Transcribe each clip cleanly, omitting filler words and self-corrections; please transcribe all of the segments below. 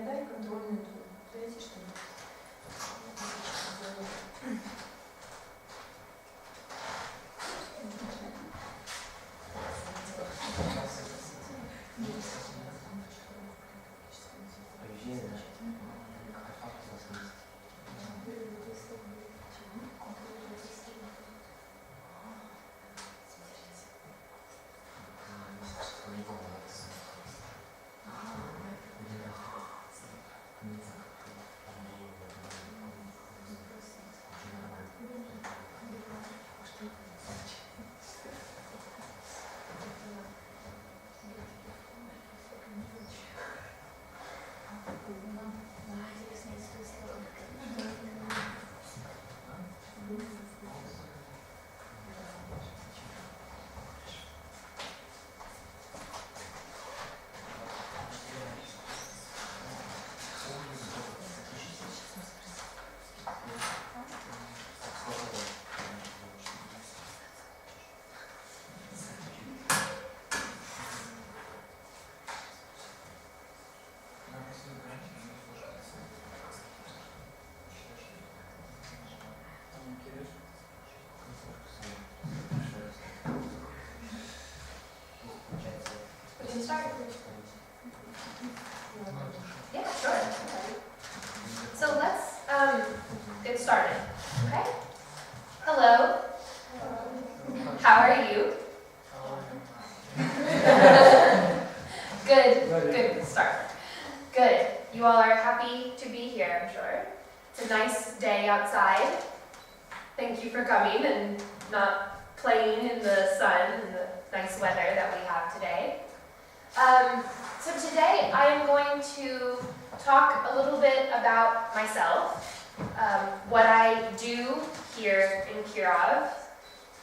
дай контрольную твою. Третий что ли? Start. Yeah, sure. So let's get started, okay? Hello. How are you? Good start. Good. You all are happy to be here, I'm sure. It's a nice day outside. Thank you for coming and not playing in the sun and the nice weather that we have today. So today I am going to talk a little bit about myself, what I do here in Kirov,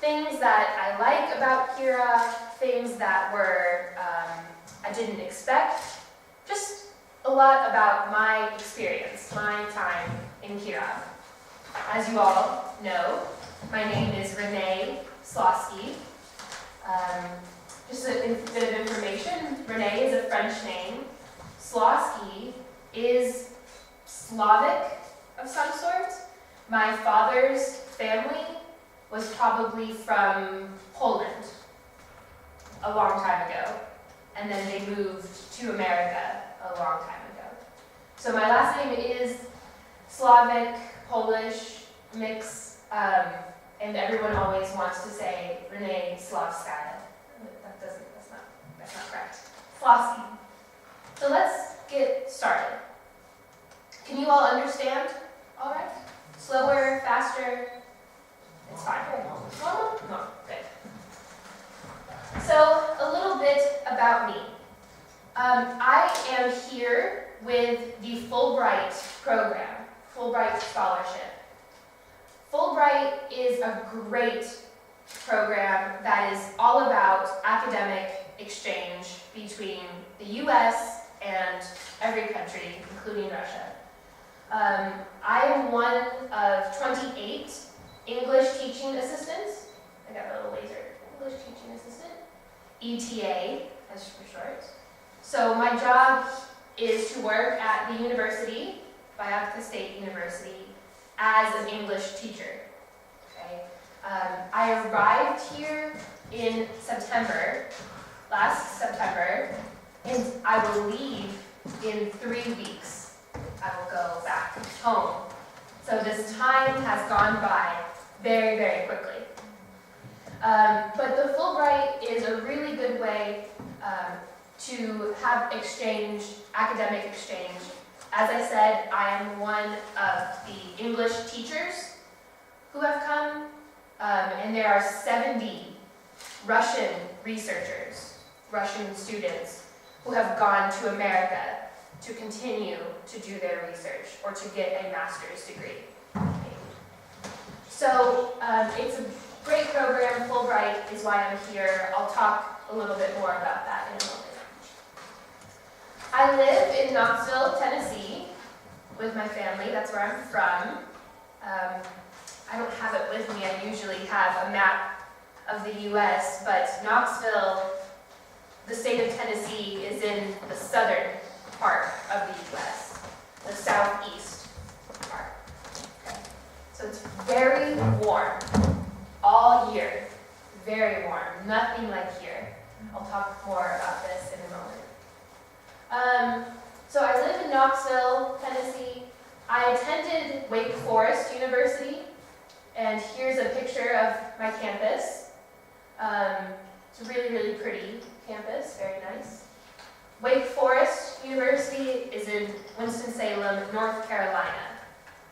things that I like about Kirov, things that were I didn't expect, just a lot about my experience, my time in Kirov. As you all know, my name is Renee Slawski. Just a bit of information, Renee is a French name. Slawski is Slavic of some sort. My father's family was probably from Poland a long time ago, and then they moved to America a long time ago. So my last name is Slavic, Polish, mix, and everyone always wants to say Renee Slawskaya. That's not correct. Slawski. So let's get started. Can you all understand? All right? Slower, faster? It's fine. Slower? No, good. So a little bit about me. I am here with the Fulbright program, Fulbright scholarship. Fulbright is a great program that is all about academic exchange between the US and every country, including Russia. I am one of 28 English teaching assistants. I got a little laser. English teaching assistant. ETA, as for short. So my job is to work at the university, Vyatka State University, as an English teacher. Okay? I arrived here in September, last September, and I will leave in 3 weeks. I will go back home. So this time has gone by very, very quickly. But the Fulbright is a really good way to have exchange, academic exchange. As I said, I am one of the English teachers who have come, and there are 70 Russian researchers, Russian students, who have gone to America to continue to do their research or to get a master's degree. So it's a great program. Fulbright is why I'm here. I'll talk a little bit more about that in a moment. I live in Knoxville, Tennessee, with my family. That's where I'm from. I don't have it with me. I usually have a map of the U.S., but Knoxville, the state of Tennessee, is in the southern part of the U.S. the southeast part. Okay. So it's very warm all year. Very warm, nothing like here. I'll talk more about this in a moment. So I live in Knoxville, Tennessee. I attended Wake Forest University, and here's a picture of my campus. It's a really, really pretty campus, very nice. Wake Forest University is in Winston-Salem, North Carolina,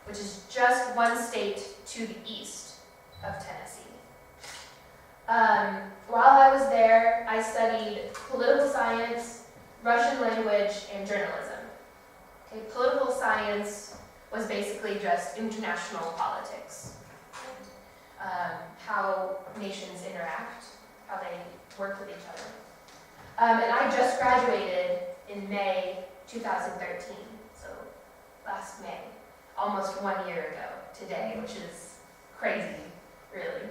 which is just one state to the east of Tennessee. While I was there, I studied political science, Russian language, and journalism. Okay, political science was basically just international politics, how nations interact, how they work with each other. And I just graduated in May 2013, so last May, almost 1 year ago today, which is crazy, really.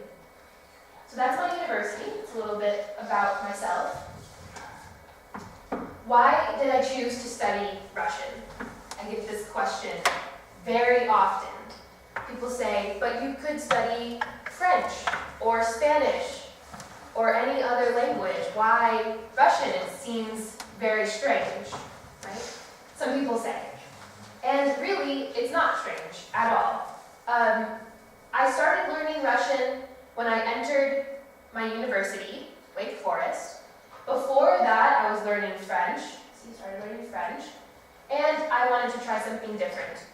So that's my university. It's a little bit about myself. Why did I choose to study Russian? I get this question very often. People say, but you could study French or Spanish or any other language. Why Russian? It seems very strange, right? Some people say. And really, it's not strange at all. I started learning Russian when I entered my university, Wake Forest. Before that, I was learning French. So I started learning French. And I wanted to try something different.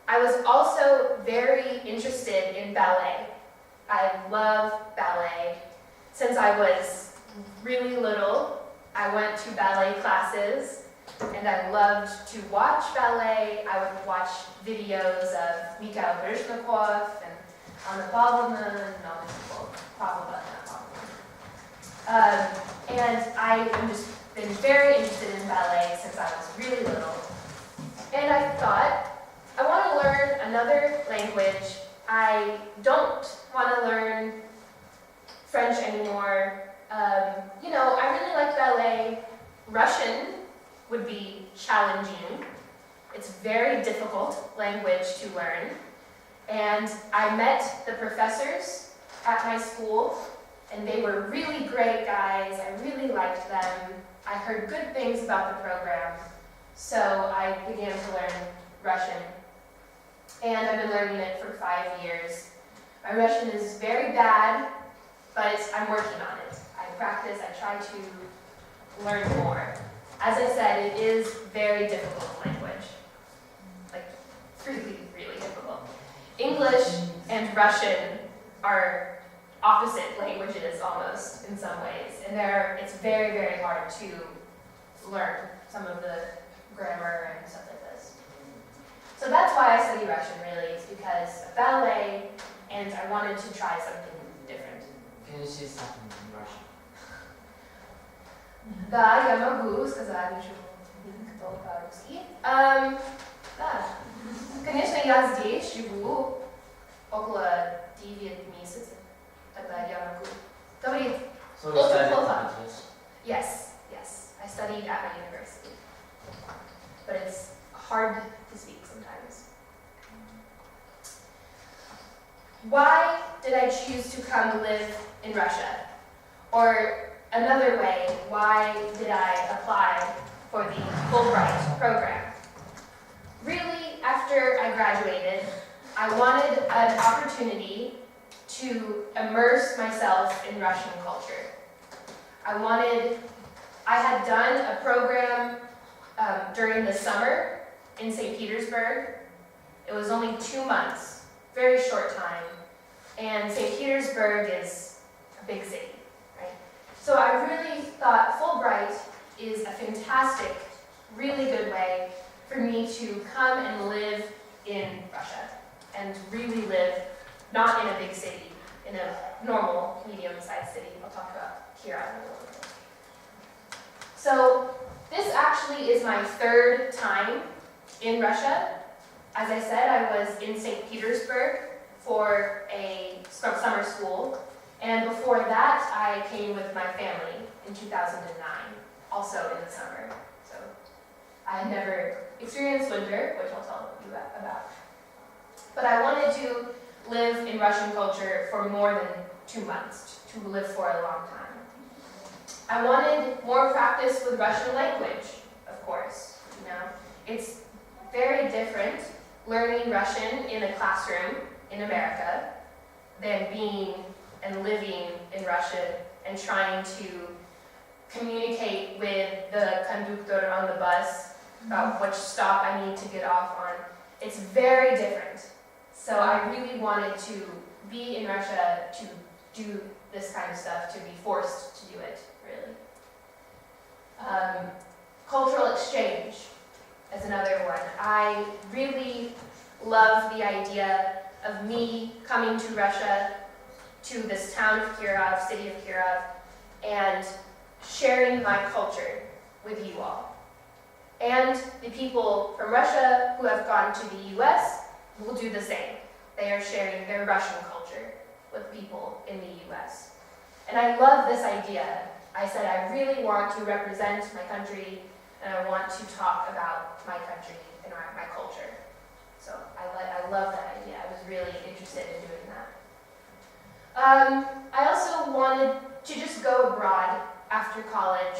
I was also very interested in ballet. I love ballet. Since I was really little, I went to ballet classes, and I loved to watch ballet. I would watch videos of Mikhail Baryshnikov and Anna Pavlovna and all these people. And I've just been very interested in ballet since I was really little. And I thought, I want to learn another language. I don't want to learn French anymore. I really like ballet. Russian would be challenging. It's a very difficult language to learn. And I met the professors at my school, and they were really great guys. I really liked them. I heard good things about the program, so I began to learn Russian. And I've been learning it for 5 years. My Russian is very bad, but I'm working on it. I practice, I try to learn more. As I said, it is very difficult language. Like, really, really difficult. English and Russian are opposite languages almost in some ways, and it's very, very hard to learn some of the grammar and stuff like this. So that's why I study Russian, really. It's because of ballet, and I wanted to try something different. Can you say something in Russian? Да, я могу сказать что-то по-русски. Да. Конечно, я здесь живу около 9 месяцев. Тогда я могу говорить очень плохо. Yes. I studied at my university. But it's hard to speak sometimes. Why did I choose to come live in Russia? Or another way, why did I apply for the Fulbright program? Really, after I graduated, I wanted an opportunity to immerse myself in Russian culture. I had done a program during the summer in St. Petersburg. It was only 2 months, very short time, and St. Petersburg is a big city, right? So I really thought Fulbright is a fantastic, really good way for me to come and live in Russia and really live not in a big city, in a normal, medium-sized city. I'll talk about Kirov in a little bit. So this actually is my 3rd time in Russia. As I said, I was in St. Petersburg for a summer school, and before that, I came with my family in 2009, also in the summer. So I had never experience winter, which I'll tell you about. But I wanted to live in Russian culture for more than 2 months, to live for a long time. I wanted more practice with Russian language, of course. You know, it's very different learning Russian in a classroom in America than being and living in Russia and trying to communicate with the conductor on the bus about which stop I need to get off on. It's very different. So I really wanted to be in Russia to do this kind of stuff, to be forced to do it, really. Cultural exchange is another one. I really love the idea of me coming to Russia, to this town of Kirov, city of Kirov, and sharing my culture with you all. And the people from Russia who have gone to the US will do the same. They are sharing their Russian culture with people in the US. And I love this idea. I said I really want to represent my country and I want to talk about my country and my culture. So I love that idea. I was really interested in doing that. I also wanted to just go abroad after college.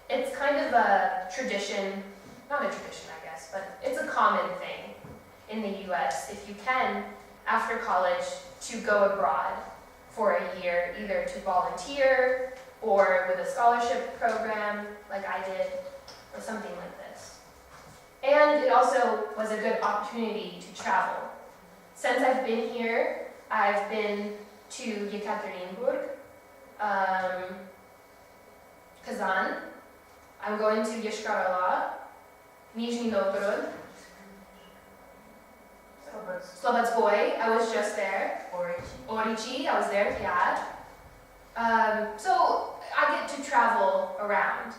It's kind of a tradition, not a tradition I guess, but it's a common thing in the US, if you can, after college, to go abroad for a year, either to volunteer or with a scholarship program like I did, or something like this. And it also was a good opportunity to travel. Since I've been here, I've been to Yekaterinburg, Kazan. I'm going to Yeshkar-Ola, Nizhny Novgorod, Slobodskoy, I was just there. Orichi, I was there, yeah. So I get to travel around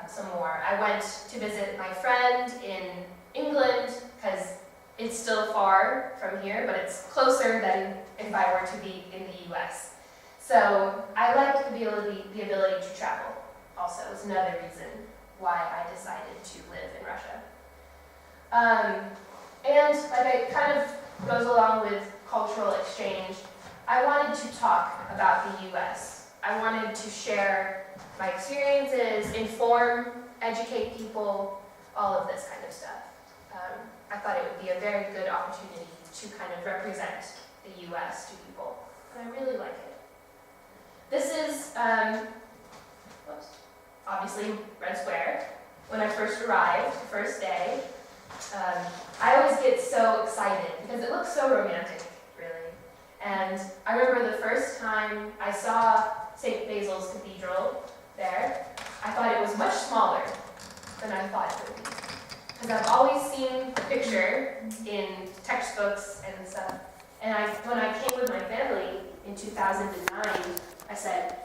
some more. I went to visit my friend in England, because it's still far from here, but it's closer than if I were to be in the US. So I like the ability to travel also. It's another reason why I decided to live in Russia. And like it kind of goes along with cultural exchange, I wanted to talk about the US. I wanted to share my experiences, inform, educate people, all of this kind of stuff. I thought it would be a very good opportunity to kind of represent the US to people, and I really like it. This is, obviously Red Square. When I first arrived, the first day, I always get so excited because it looks so romantic, really. And I remember the first time I saw St. Basil's Cathedral there, I thought it was much smaller than I thought it would be. Because I've always seen the picture in textbooks and stuff. And when I came with my family in 2009, I said,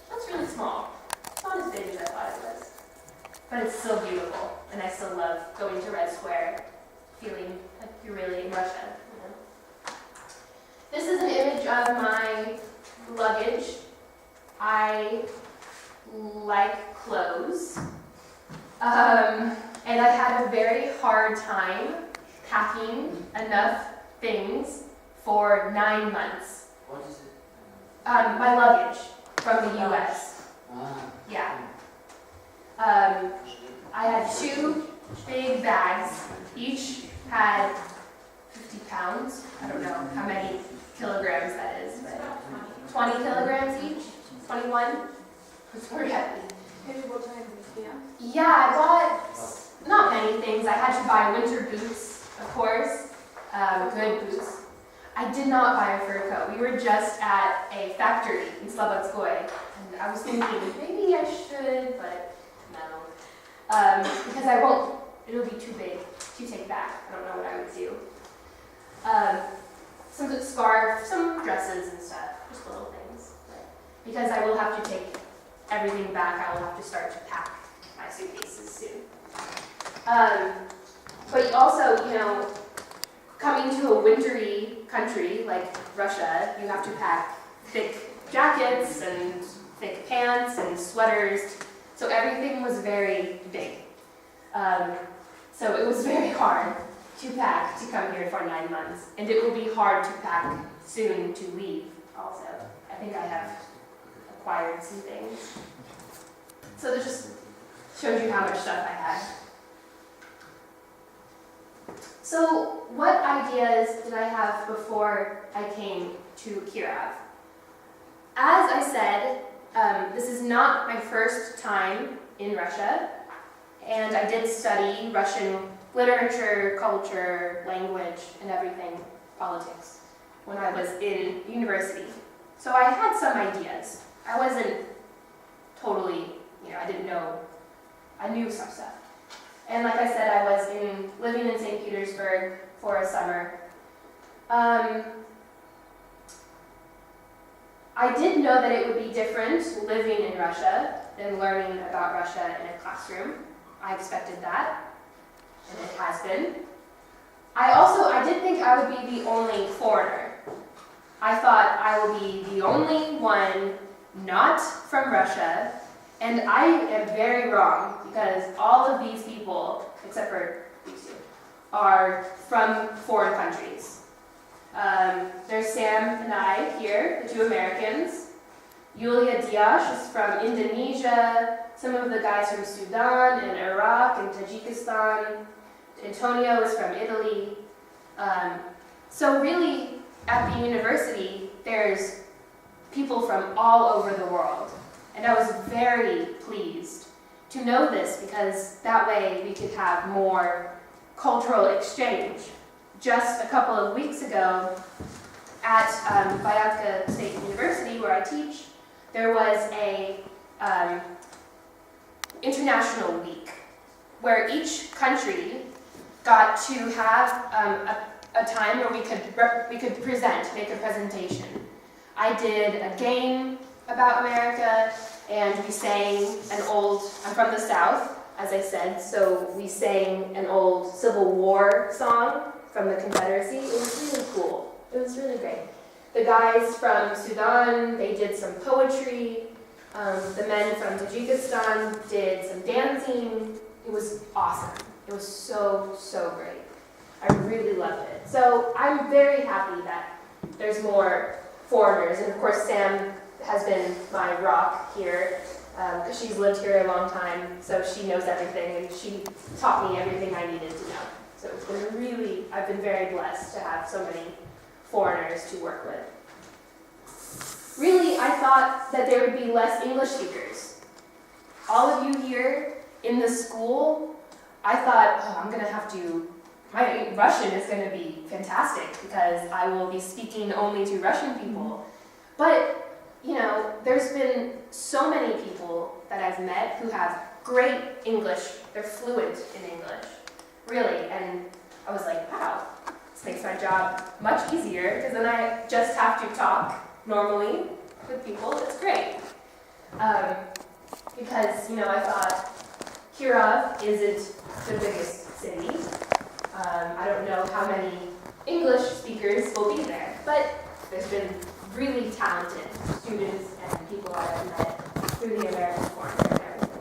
that's really small. It's not as big as I thought it was. But it's still beautiful, and I still love going to Red Square, feeling like you're really in Russia. You know? This is an image of my luggage. I like clothes, and I had a very hard time packing enough things for 9 months. What is it? My luggage from the US. Yeah. I had 2 big bags. Each had 50 pounds. I don't know how many kilograms that is, but 20 kilograms each? 21? It's pretty heavy. Yeah, I bought not many things. I had to buy winter boots, of course, good boots. I did not buy a fur coat. We were just at a factory in Slobodskoy, and I was thinking maybe I should, but no. Because I won't, it'll be too big to take back. I don't know what I would do. Some scarf, some dresses and stuff, just little things. Because I will have to take everything back, I will have to start to pack my suitcases soon. But also, you know, coming to a wintry country like Russia, you have to pack thick jackets and thick pants and sweaters. So everything was very big. So it was very hard to pack to come here for 9 months, and it will be hard to pack soon to leave also. I think I have acquired some things. So that just shows you how much stuff I had. So what ideas did I have before I came to Kirov? As I said, this is not my first time in Russia, and I did study Russian literature, culture, language, and everything, politics, when I was in university. So I had some ideas. I wasn't totally, I didn't know, I knew some stuff. And like I said, I was living in St. Petersburg for a summer. I did know that it would be different living in Russia than learning about Russia in a classroom. I expected that, and it has been. I did think I would be the only foreigner. I thought I will be the only one not from Russia, and I am very wrong because all of these people, except for these two, are from foreign countries. There's Sam and I here, the two Americans. Yulia Diash is from Indonesia, some of the guys from Sudan and Iraq and Tajikistan. Antonio is from Italy. So really, at the university, there's people from all over the world. And I was very pleased to know this because that way we could have more cultural exchange. Just a couple of weeks ago at Vyatka State University, where I teach, there was a international week where each country got to have a time where we could present, make a presentation. I did a game about America, and we sang I'm from the South, as I said, so we sang an old Civil War song from the Confederacy. It was really cool. It was really great. The guys from Sudan, they did some poetry. The men from Tajikistan did some dancing. It was awesome. It was so, so great. I really loved it. So I'm very happy that there's more foreigners. And of course, Sam has been my rock here because she's lived here a long time, so she knows everything, and she taught me everything I needed to know. So it's been I've been very blessed to have so many foreigners to work with. Really, I thought that there would be less English speakers. All of you here in the school, I thought, my Russian is going to be fantastic because I will be speaking only to Russian people. But, there's been so many people that I've met who have great English. They're fluent in English, really. And I was like, wow, this makes my job much easier because then I just have to talk normally with people. It's great. Because, I thought Kirov isn't the biggest city. I don't know how many English speakers will be there, but there's been really talented students and people I have met through the American Foreign and everything.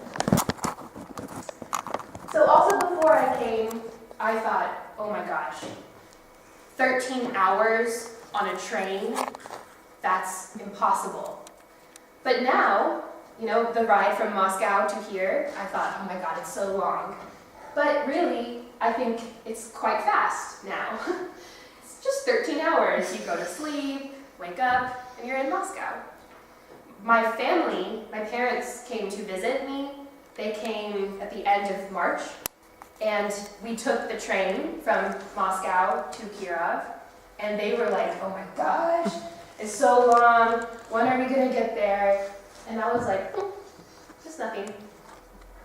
So also before I came, I thought, oh my gosh, 13 hours on a train, that's impossible. But now, the ride from Moscow to here, I thought, oh my God, it's so long. But really, I think it's quite fast now. It's just 13 hours. You go to sleep, wake up, and you're in Moscow. My family, my parents came to visit me. They came at the end of March, and we took the train from Moscow to Kirov, and they were like, oh my gosh, it's so long. When are we going to get there? And I was like, just nothing.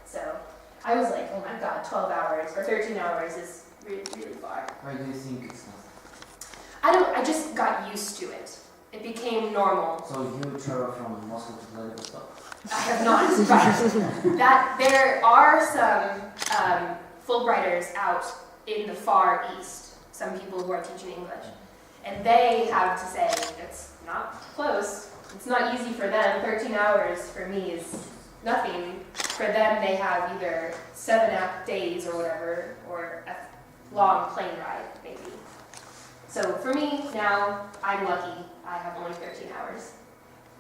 So I was like, oh my God, 12 hours or 13 hours is really, really far. Why do you think it's not? I just got used to it. It became normal. So you travel from Moscow to Vladivostok? I have not. Right. There are some Fulbrighters out in the far east, some people who are teaching English. And they have to say, it's not close. It's not easy for them. 13 hours for me is nothing. For them, they have either 7 days or whatever, or a long plane ride, maybe. So for me, now, I'm lucky. I have only 13 hours,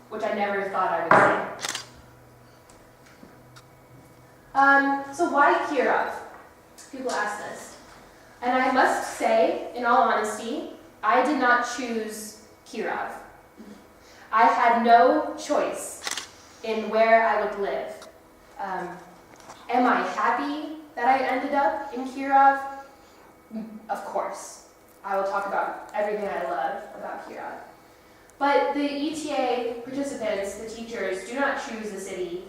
which I never thought I would say. So why Kirov? People ask this. And I must say, in all honesty, I did not choose Kirov. I had no choice in where I would live. Am I happy that I ended up in Kirov? Of course. I will talk about everything I love about Kirov. But the ETA participants, the teachers, do not choose the city.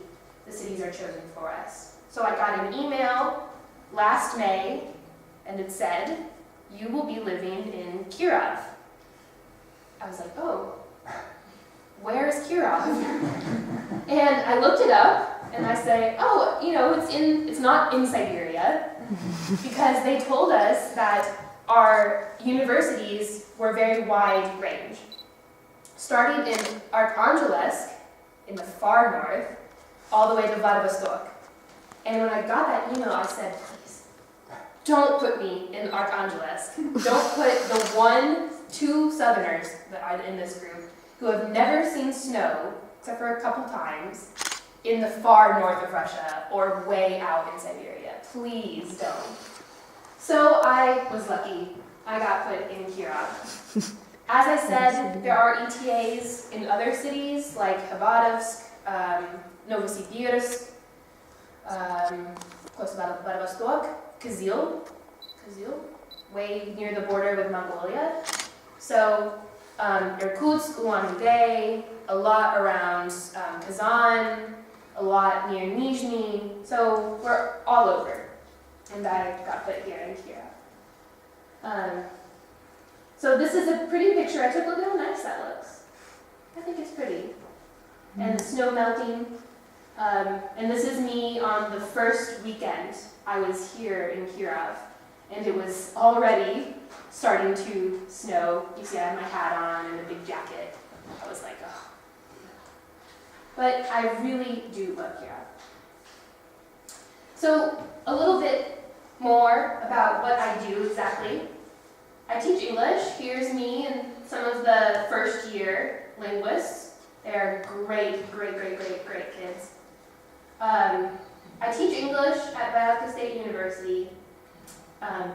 The cities are chosen for us. So I got an email last May, and it said, "You will be living in Kirov." I was like, oh, where is Kirov? And I looked it up, and I say, oh, it's not in Siberia, because they told us that our universities were very wide range. Starting in Arkhangelsk, in the far north, all the way to Vladivostok. And when I got that email, I said, please, don't put me in Arkhangelsk. Don't put the 2 Southerners that are in this group who have never seen snow, except for a couple times, in the far north of Russia or way out in Siberia. Please don't. So I was lucky. I got put in Kirov. As I said, there are ETAs in other cities like Khabarovsk, Novosibirsk, close to Vladivostok, Kyzyl, way near the border with Mongolia. So Irkutsk, Ulan-Ude, a lot around Kazan, a lot near Nizhny. So we're all over. And I got put here in Kirov. So this is a pretty picture I took. Look at how nice that looks. I think it's pretty. And the snow melting. And this is me on the first weekend I was here in Kirov. And it was already starting to snow. You see I had my hat on and a big jacket. I was like, oh. But I really do love Kirov. So a little bit more about what I do exactly. I teach English. Here's me and some of the first year linguists. They're great kids. I teach English at Vyatka State University,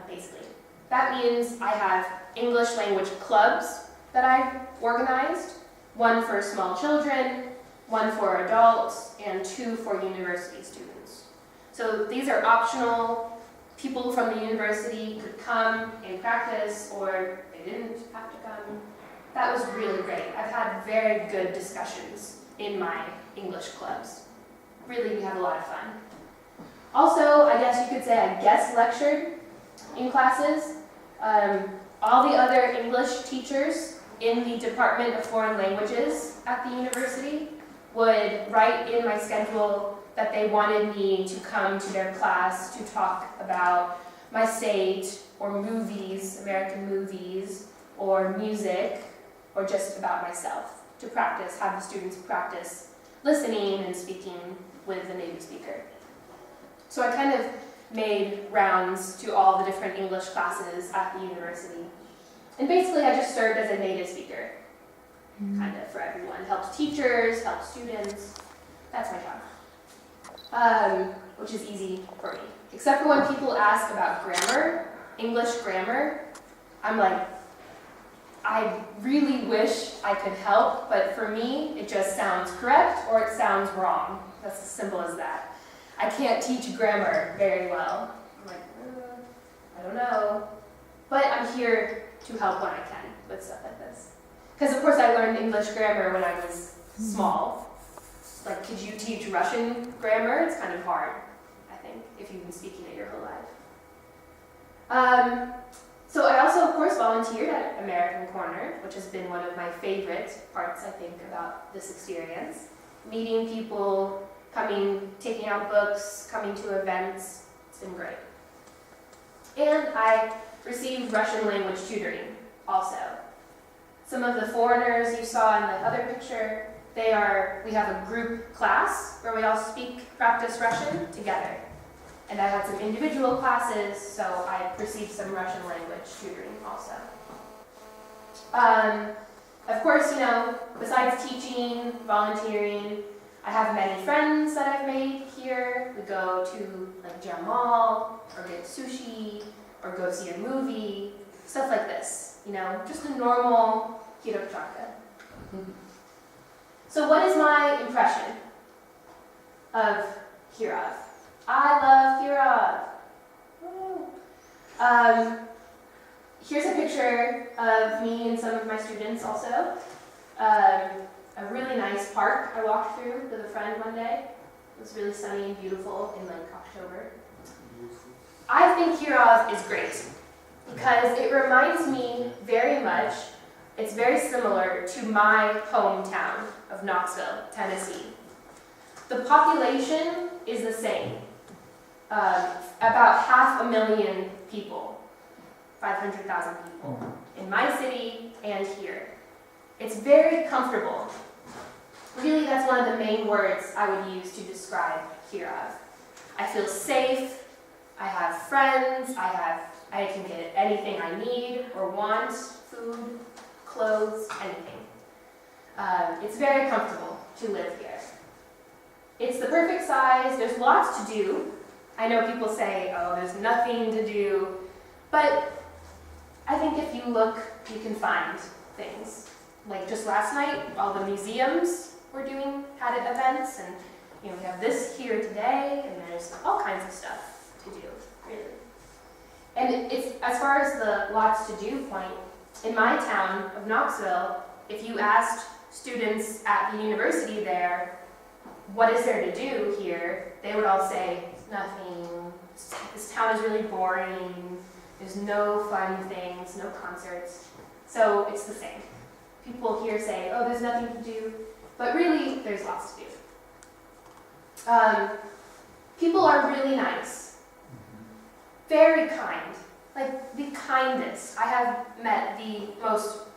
basically. That means I have English language clubs that I've organized, one for small children, one for adults, and 2 for university students. So these are optional. People from the university could come and practice, or they didn't have to come. That was really great. I've had very good discussions in my English clubs. Really, we had a lot of fun. Also, I guess you could say I guest lectured in classes. All the other English teachers in the Department of Foreign Languages at the university would write in my schedule that they wanted me to come to their class to talk about my state, or movies, American movies, or music, or just about myself, to practice, have the students practice listening and speaking with the native speaker. So I kind of made rounds to all the different English classes at the university. And basically I just served as a native speaker, kind of for everyone. Helped teachers, helped students. That's my job. Which is easy for me. Except for when people ask about grammar, English grammar, I'm like, I really wish I could help, but for me, it just sounds correct or it sounds wrong. That's as simple as that. I can't teach grammar very well. I'm like, I don't know. But I'm here to help when I can with stuff like this. Because of course I learned English grammar when I was small. Like, could you teach Russian grammar? It's kind of hard, I think, if you've been speaking it your whole life. So I also, of course, volunteered at American Corner, which has been one of my favorite parts, I think, about this experience. Meeting people, taking out books, coming to events. It's been great. And I received Russian language tutoring also. Some of the foreigners you saw in the other picture, we have a group class where we all practice Russian together. And I had some individual classes, so I received some Russian language tutoring also. Of course, besides teaching, volunteering, I have many friends that I've made here. We go to like Jamal, or get sushi, or go see a movie, stuff like this. Just a normal Kirov. So what is my impression of Kirov? I love Kirov. Here's a picture of me and some of my students also. A really nice park I walked through with a friend one day. It was really sunny and beautiful in like October. I think Kirov is great because it reminds me very much, it's very similar to my hometown of Knoxville, Tennessee. The population is the same, about 500,000 people, 500,000 people in my city and here. It's very comfortable. Really, that's one of the main words I would use to describe Kirov. I feel safe, I have friends, I can get anything I need or want, food, clothes, anything. It's very comfortable to live here. It's the perfect size, there's lots to do. I know people say, oh, there's nothing to do, but I think if you look, you can find things. Like just last night, all the museums had events, and we have this here today, and there's all kinds of stuff to do, really. And it's, as far as the lots to do point, in my town of Knoxville, if you asked students at the university there, what is there to do here, they would all say, nothing, this town is really boring, there's no fun things, no concerts, so it's the same. People here say, oh, there's nothing to do, but really, there's lots to do. People are really nice, very kind, like the kindest. I have met the most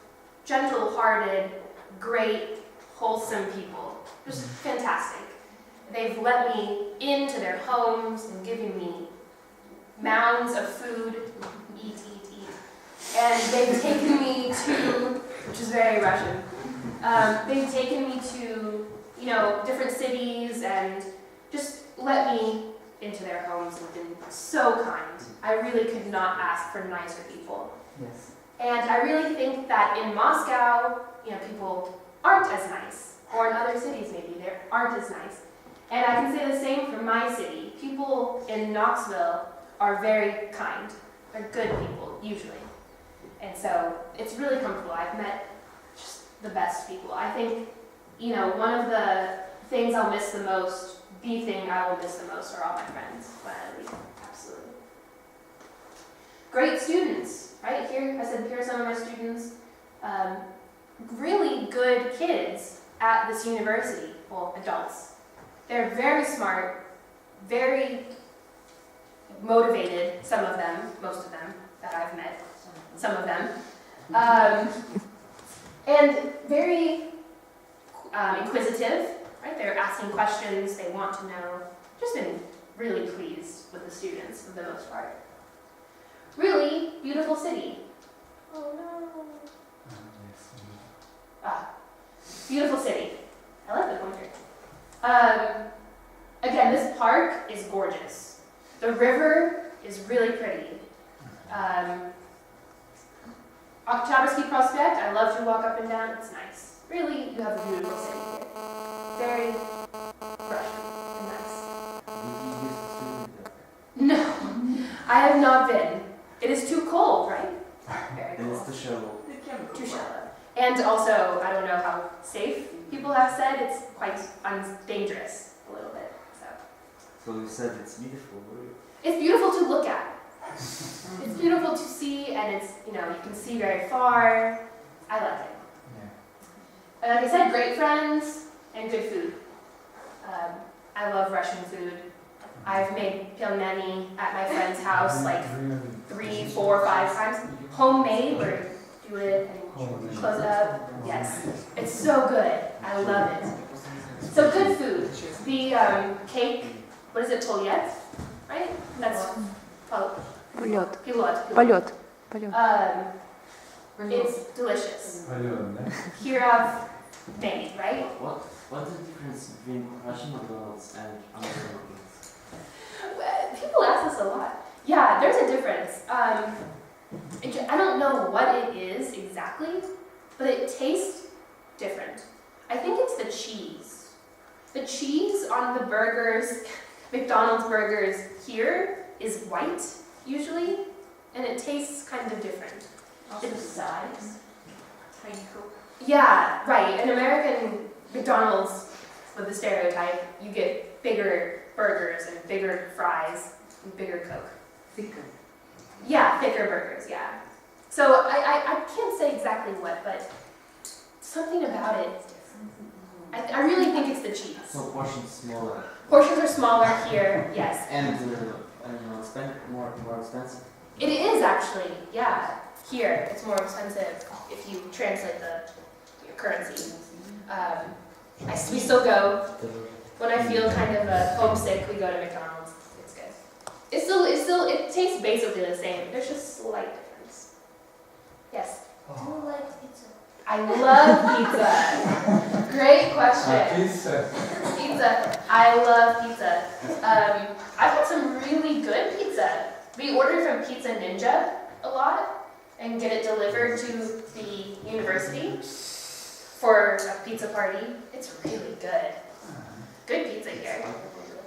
gentle-hearted, great, wholesome people, just fantastic. They've let me into their homes and given me mounds of food, eat. And they've taken me to, which is very Russian, they've taken me to, different cities and just let me into their homes and been so kind. I really could not ask for nicer people. Yes. And I really think that in Moscow, people aren't as nice, or in other cities maybe, they aren't as nice. And I can say the same for my city. People in Knoxville are very kind. They're good people, usually. And so it's really comfortable. I've met just the best people. I think, one of the things I'll miss the most, the thing I will miss the most are all my friends when I leave. Absolutely. Great students, right? Here, I said, here are some of my students. Really good kids at this university, well, adults. They're very smart, very motivated, some of them, most of them that I've met, some of them. And very inquisitive, right? They're asking questions, they want to know. Just been really pleased with the students for the most part. Really beautiful city. Oh no. Beautiful city. I like the pointer. Again, this park is gorgeous. The river is really pretty. Oktyabrsky Prospect, I love to walk up and down, it's nice. Really, you have a beautiful city here. Very Russian and nice. No, I have not been. It is too cold, right? Very cold. It's too shallow. Too shallow. And also, I don't know how safe people have said, it's quite dangerous a little bit. So you said it's beautiful, right? It's beautiful to look at. It's beautiful to see, and it's, you can see very far. I like it. Yeah. Like I said, great friends and good food. I love Russian food. I've made pelmeni at my friend's house like 3, 4, 5 times. Homemade, where you do it and close it up. Yes, it's so good. I love it. So good food. The cake, what is it, Poliet? Right? That's Полет. pilot. Полет. Полет. It's delicious. Kirov made, right? What's the difference between Russian McDonald's and American McDonald's? People ask this a lot. Yeah, there's a difference. I don't know what it is exactly, but it tastes different. I think it's the cheese. The cheese on the burgers, McDonald's burgers here, is white, usually, and it tastes kind of different. Also the size. Tiny Coke. Yeah, right. An American McDonald's, with the stereotype, you get bigger burgers and bigger fries and bigger Coke. Thicker. Yeah, thicker burgers, yeah. So I can't say exactly what, but something about it. I really think it's the cheese. So portions smaller. Portions are smaller here, yes. And more expensive. It is actually, yeah. Here, it's more expensive if you translate the currency. We still go. When I feel kind of homesick, we go to McDonald's. It's good. It tastes basically the same. There's just a slight difference. Yes? Do you like pizza? I love pizza. Great question. Pizza. I love pizza. I've had some really good pizza. We order from Pizza Ninja a lot and get it delivered to the university for a pizza party. It's really good. Good pizza here.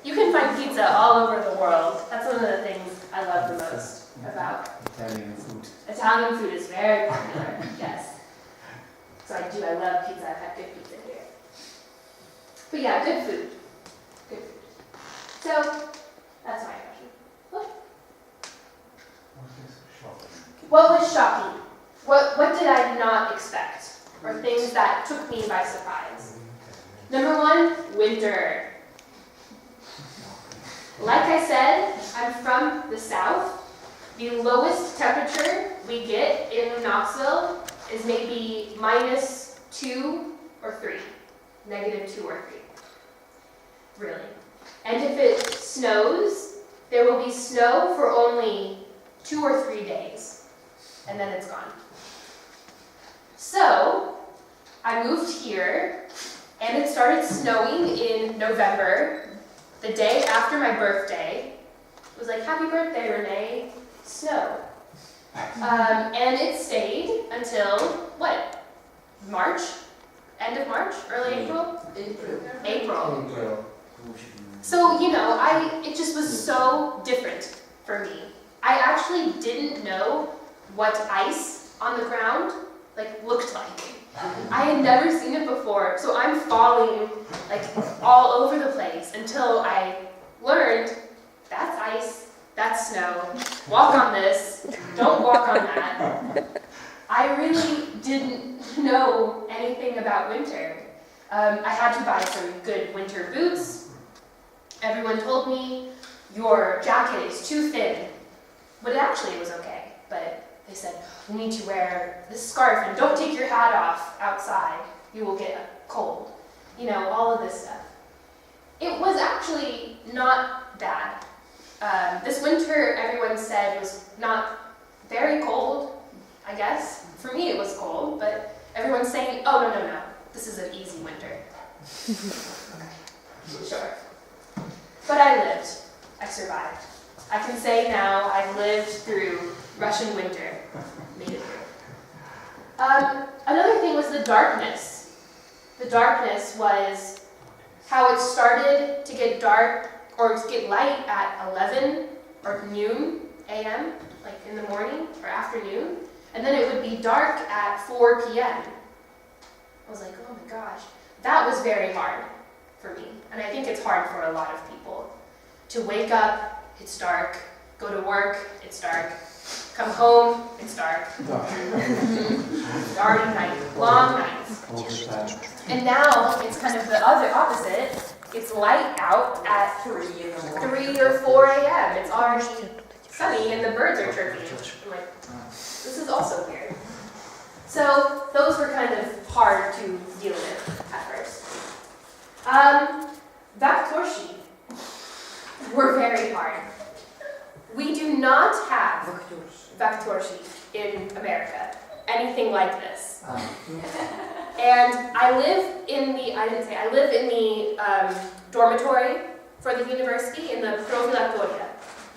You can find pizza all over the world. That's one of the things I love the most about Italian food. Italian food is very popular, yes. So I love pizza. I've had good pizza here. But yeah, good food. Good food. So, that's my question. Look. What was shocking? What did I not expect? Or things that took me by surprise? Number one, winter. Like I said, I'm from the south. The lowest temperature we get in Knoxville is maybe -2 or 3. -2 or 3. Really. And if it snows, there will be snow for only 2 or 3 days. And then it's gone. So, I moved here, and it started snowing in November, the day after my birthday. It was like, happy birthday, Renee, snow. And it stayed until, what, March? End of March? Early April? April. So, it just was so different for me. I actually didn't know what ice on the ground looked like. I had never seen it before, so I'm falling all over the place until I learned that's ice, that's snow. Walk on this, don't walk on that. I really didn't know anything about winter. I had to buy some good winter boots. Everyone told me your jacket is too thin. But actually it was okay. But they said, you need to wear this scarf and don't take your hat off outside. You will get cold. All of this stuff. It was actually not bad. This winter, everyone said, was not very cold, I guess. For me, it was cold, but everyone's saying, oh, no. This is an easy winter. Sure. But I lived. I survived. I can say now I've lived through Russian winter. Made it through. Another thing was the darkness. The darkness was how it started to get dark or to get light at 11 or noon a.m., in the morning or afternoon, and then it would be dark at 4 p.m. I was like, oh my gosh. That was very hard for me, and I think it's hard for a lot of people. To wake up, it's dark, go to work, it's dark, come home, it's dark. Dark night, long nights. And now it's kind of the other opposite. It's light out at 3 or 4 a.m. It's already sunny and the birds are chirping. I'm like, this is also weird. So those were kind of hard to deal with at first. Vaktorshi were very hard. We do not have Vaktorshi in America, anything like this. And I live in the dormitory for the university in the Profilatoria,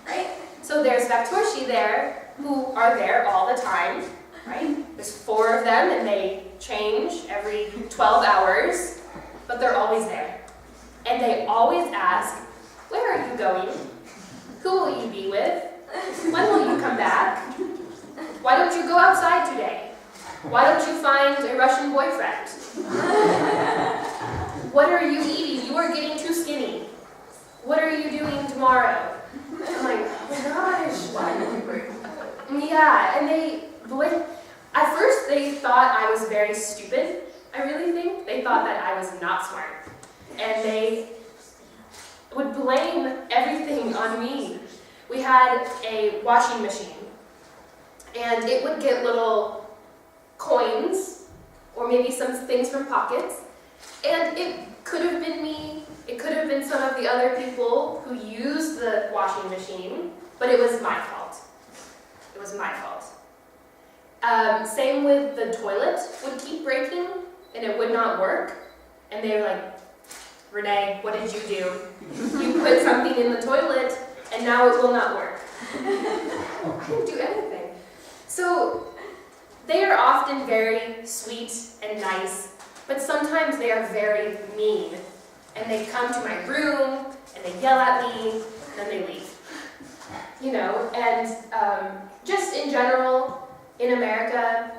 right? So there's Vaktorshi there who are there all the time, right? There's 4 of them and they change every 12 hours, but they're always there. And they always ask, where are you going? Who will you be with? When will you come back? Why don't you go outside today? Why don't you find a Russian boyfriend? What are you eating? You are getting too skinny. What are you doing tomorrow? I'm like, oh my gosh. Yeah, and at first they thought I was very stupid. I really think they thought that I was not smart. And they would blame everything on me. We had a washing machine, and it would get little coins, or maybe some things from pockets, and it could have been me, it could have been some of the other people who used the washing machine, but it was my fault. It was my fault. Same with the toilet would keep breaking, and it would not work, and they were like, Renee, what did you do? You put something in the toilet, and now it will not work. I didn't do anything. So they are often very sweet and nice, but sometimes they are very mean. And they come to my room, and they yell at me, and then they leave. You know, and just in general, in America,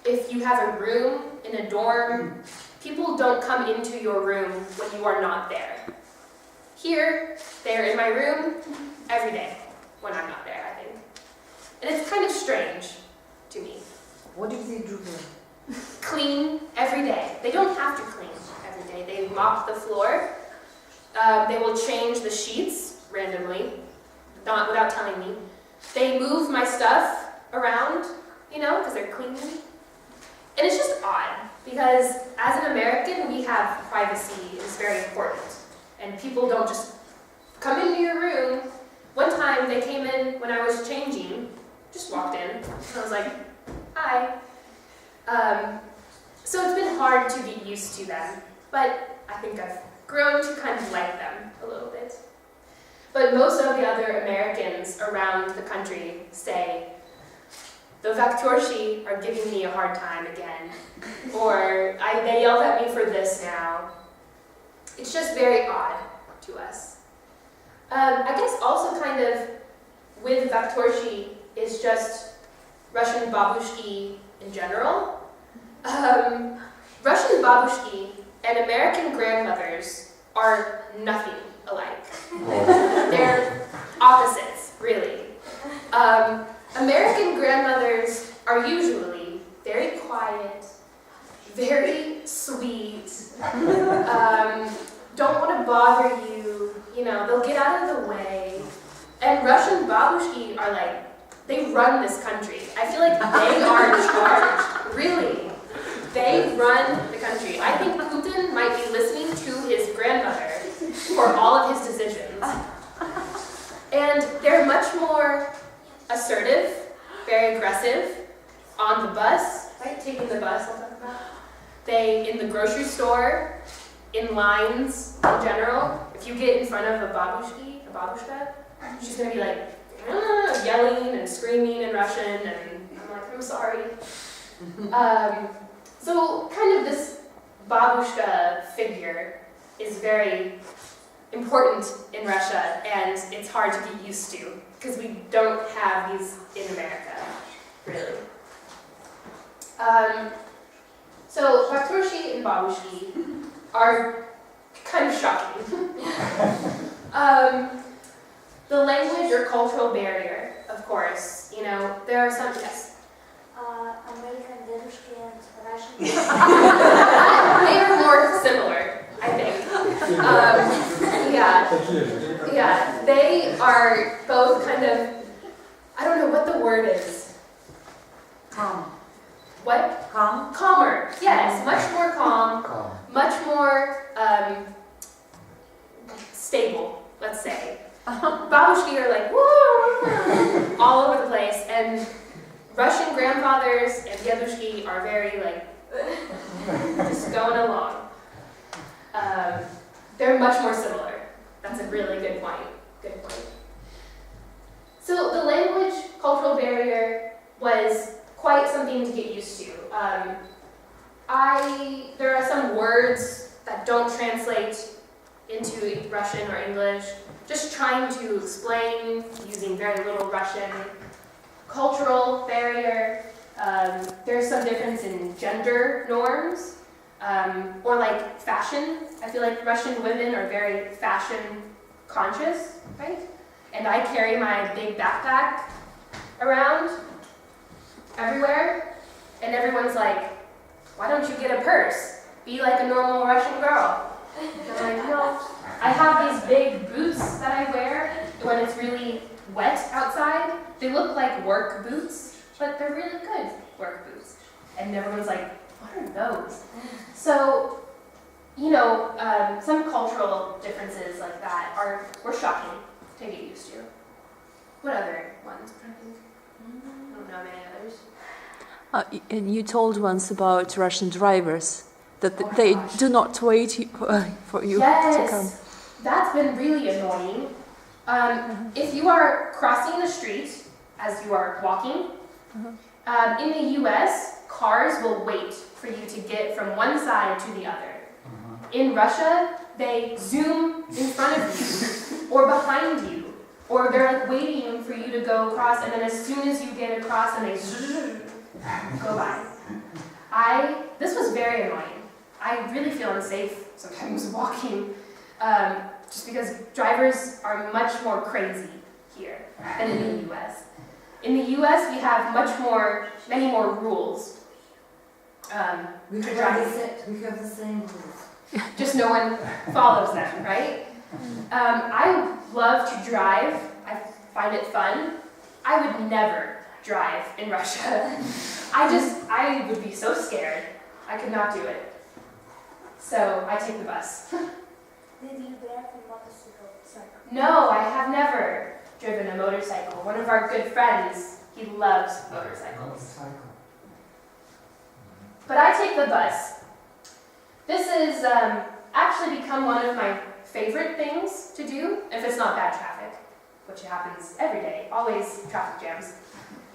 if you have a room in a dorm, people don't come into your room when you are not there. Here, they're in my room every day when I'm not there, I think. And it's kind of strange to me. What do they do there? Clean every day. They don't have to clean every day. They mop the floor. They will change the sheets randomly, not without telling me. They move my stuff around, you know, because they're cleaning. And it's just odd, because as an American, we have privacy. It's very important. And people don't just come into your room. One time they came in when I was changing, just walked in, and I was like, hi. So it's been hard to be used to them, but I think I've grown to kind of like them a little bit. But most of the other Americans around the country say, the Vaktorshi are giving me a hard time again, or they yelled at me for this now. It's just very odd to us. I guess also kind of with Vaktorshi is just Russian babushki in general. Russian babushki and American grandmothers are nothing alike. They're opposites, really. American grandmothers are usually very quiet, very sweet, don't want to bother you, you know, they'll get out of the way. And Russian babushki are like, they run this country. I feel like they are in charge, really. They run the country. I think Putin might be listening to his grandmother for all of his decisions. And they're much more assertive, very aggressive, on the bus, right? Taking the bus, I'll talk about. In the grocery store, in lines in general. If you get in front of a babushka, she's gonna be like, yelling and screaming in Russian, and I'm like, I'm sorry. So kind of this babushka figure is very important in Russia, and it's hard to get used to, because we don't have these in America, really. So Vaktorshi and babushki are kind of shocking. The language or cultural barrier, of course, you know, there are some, yes. American dedushki and Russian. They are more similar, I think. Yeah, they are both kind of, I don't know what the word is. What? Calm? Calmer. Yes, much more calm, Calm. much more stable, let's say. Babushki are like, woo, all over the place, and Russian grandfathers and dedushki are very like, just going along. They're much more similar. That's a really good point. Good point. So the language cultural barrier was quite something to get used to. There are some words that don't translate into Russian or English. Just trying to explain using very little Russian. Cultural barrier. There's some difference in gender norms. Or like fashion. I feel like Russian women are very fashion conscious, right? And I carry my big backpack around everywhere, and everyone's like, why don't you get a purse? Be like a normal Russian girl. And I'm like, no. I have these big boots that I wear when it's really wet outside. They look like work boots, but they're really good work boots. And everyone's like, what are those? So, you know, some cultural differences like that were shocking to get used to. What other ones? I don't know many others. And you told once about Russian drivers, that they do not wait for you to come. That's been really annoying. If you are crossing the street as you are walking, in the US, cars will wait for you to get from one side to the other. In Russia, they zoom in front of you or behind you, or they're like waiting for you to go across, and then as soon as you get across, and they go by. This was very annoying. I really feel unsafe sometimes walking, just because drivers are much more crazy here than in the US. In the US, we have many more rules. We have the same rules. Just no one follows them, right? I love to drive. I find it fun. I would never drive in Russia. I would be so scared. I could not do it. So I take the bus. Did you drive a motorcycle? No, I have never driven a motorcycle. One of our good friends, he loves motorcycles. But I take the bus. This has actually become one of my favorite things to do, if it's not bad traffic, which happens every day, always traffic jams.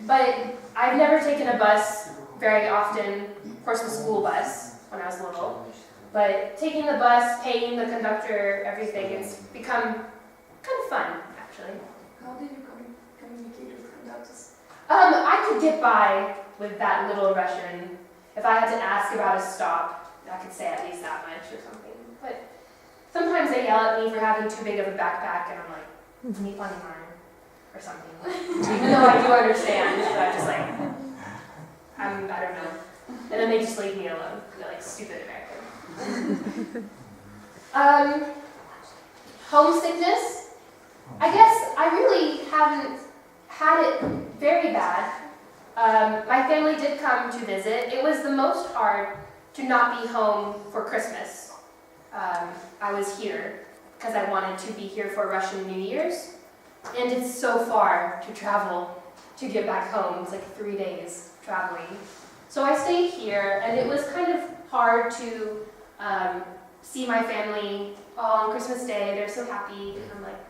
But I've never taken a bus very often, of course the school bus when I was little. But taking the bus, paying the conductor, everything, it's become kind of fun, actually. How did you communicate with conductors? I could get by with that little Russian. If I had to ask about a stop, I could say at least that much or something. But sometimes they yell at me for having too big of a backpack, and I'm like, "Need funny arm," or something. Even though I do understand, but I'm just like, I don't know. And then they just leave me alone. They're like stupid American. Homesickness. I guess I really haven't had it very bad. My family did come to visit. It was the most hard to not be home for Christmas. I was here because I wanted to be here for Russian New Year's. And it's so far to travel to get back home. It's like 3 days traveling. So I stayed here, and it was kind of hard to see my family on Christmas Day. They're so happy. I'm like,